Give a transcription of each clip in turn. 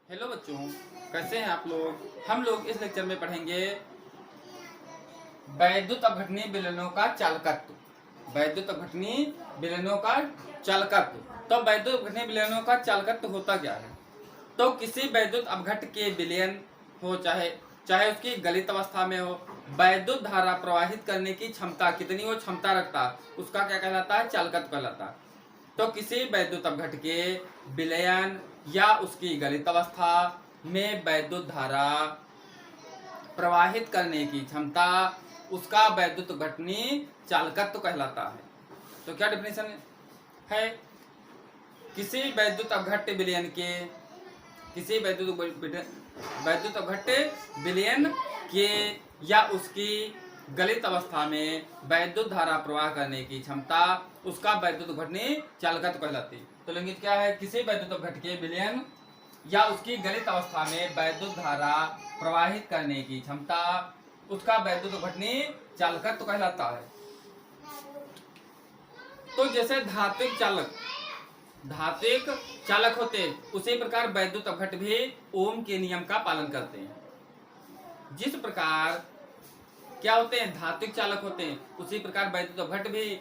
Hello बच्चों, कैसे हैं आप लोग। हम लोग इस लेक्चर में पढ़ेंगे वैद्युत अपघटनीय विलयनों का चालकत्व। वैद्युत अपघटनीय विलयनों का चालकत्व। तो वैद्युत अपघटनीय विलयनों का चालकत्व होता क्या है। तो किसी वैद्युत अपघट के विलयन हो, चाहे चाहे उसकी गलित अवस्था में हो, वैद्युत धारा प्रवाहित करने की क्षमता कितनी वो क्षमता रखता, उसका क्या कहलाता है, चालकत्व कहलाता है। तो किसी वैद्युत अपघट के विलयन या उसकी गलित अवस्था में वैद्युत धारा प्रवाहित करने की क्षमता, उसका वैद्युत अपघटनीय चालकत्व कहलाता है। तो क्या डेफिनेशन है, किसी वैद्युत अपघट्य विलयन के वैद्युत अपघट्य विलयन के या उसकी गलित अवस्था में वैद्युत धारा प्रवाह करने की क्षमता, उसका वैद्युत अपघटनीय चालकत्व कहलाती है। तो लिंगित क्या है, किसी वैद्युत अपघट के विलयन या उसकी गलित अवस्था में वैद्युत धारा प्रवाहित करने की क्षमता, उसका वैद्युत अपघटनीय चालकत्व कहलाता है। तो जैसे धात्विक चालक होते हैं, उसी प्रकार वैद्युत अपघट भी ओम के नियम का पालन करते हैं। जिस प्रकार क्या होते हैं, धात्विक चालक होते हैं, उसी प्रकार वैद्युत अपघट भी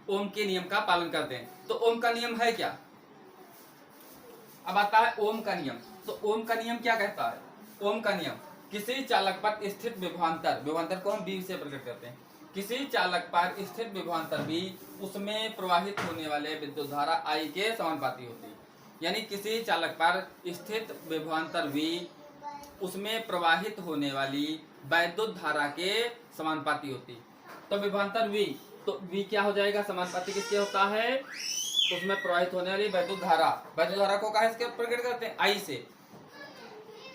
ओम के नियम का पालन करते हैं। तो ओम का नियम है क्या। अब आता है ओम का नियम। तो ओम का नियम क्या कहता है। ओम का नियम, किसी चालक पर स्थित विभवांतर को हम बी से प्रकट करते हैं। किसी चालक पर स्थित विभवांतर भी उसमें प्रवाहित होने वाले विद्युत धारा आई के समानुपाती होती है। यानी किसी चालक पर स्थित विभवांतर भी उसमें प्रवाहित होने वाली वैद्युत धारा के समानुपाती होती। तो विभवांतर V, तो V क्या हो जाएगा, समानुपाती किसके होता है, उसमें प्रवाहित होने वाली वैद्युत धारा को कहा इसके प्रकट करते हैं, I से।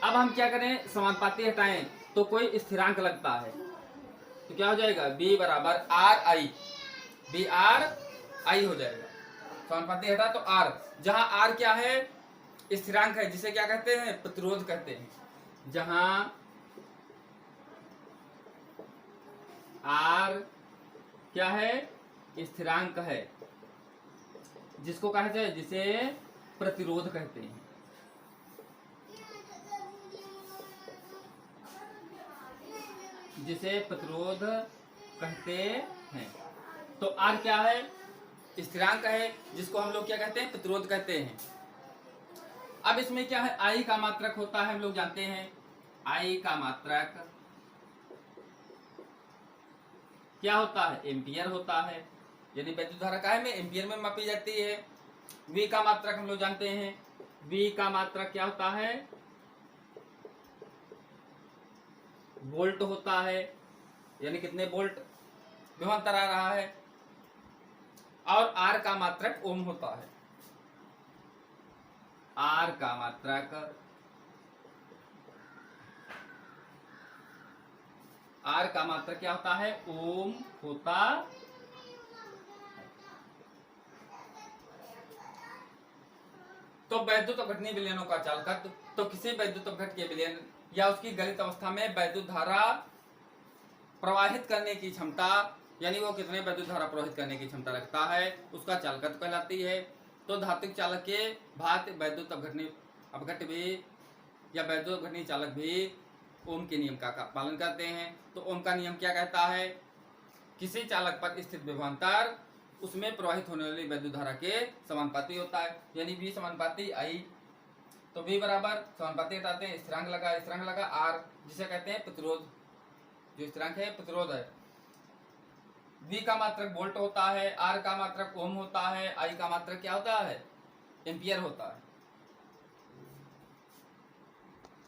अब हम क्या करें, समानुपाती हटाएं तो कोई स्थिरांक लगता है, तो क्या हो जाएगा, B बराबर RI, BRI हो जाएगा। समानुपाती हटा तो R, जहां R क्या है, स्थिरांक है, जिसे क्या कहते हैं, प्रतिरोध कहते हैं। जहां R क्या है, स्थिरांक है, जिसको कहा जाए, जिसे प्रतिरोध कहते हैं। जिसे प्रतिरोध कहते हैं। तो R क्या है, स्थिरांक है, जिसको हम लोग क्या कहते हैं, प्रतिरोध कहते हैं। अब इसमें क्या है, I का मात्रक होता है, हम लोग जानते हैं I का मात्रक क्या होता है, एम्पियर होता है। यानी वैद्युत धारा का है में एम्पियर में मापी जाती है। V का मात्रक हम लोग जानते हैं, V का मात्रक क्या होता है, वोल्ट होता है, यानी कितने वोल्ट विभवांतर आ रहा है। और R का मात्रक ओम होता है। R का मात्रक क्या होता है, ओम होता है। तो वैद्युत अपघटनीय विलयनों का चालकत्व, तो किसी वैद्युत अपघट के विलयन या उसकी गलित अवस्था में वैद्युत धारा प्रवाहित करने की क्षमता, यानी वो कितने वैद्युत धारा प्रवाहित करने की क्षमता रखता है, उसका चालकत्व कहलाती है। तो धात्विक चालक के भांति वैद्युत अपघट भी या वैद्युत अपघटनीय चालक भी ओम के नियम का पालन करते हैं। तो ओम का नियम क्या कहता है, किसी चालक पर स्थित विभवांतर उसमें प्रवाहित होने वाली वैद्युत धारा के समानुपाती होता है। यानी V समानुपाती I, तो V बराबर समानुपाती हटाते हैं, स्थिरांक लगा R, जिसे कहते हैं प्रतिरोध, जो स्थिरांक है प्रतिरोध है। V का मात्रक वोल्ट होता है, R का मात्रक ओम होता है, I का मात्रक क्या होता है, एम्पियर होता है।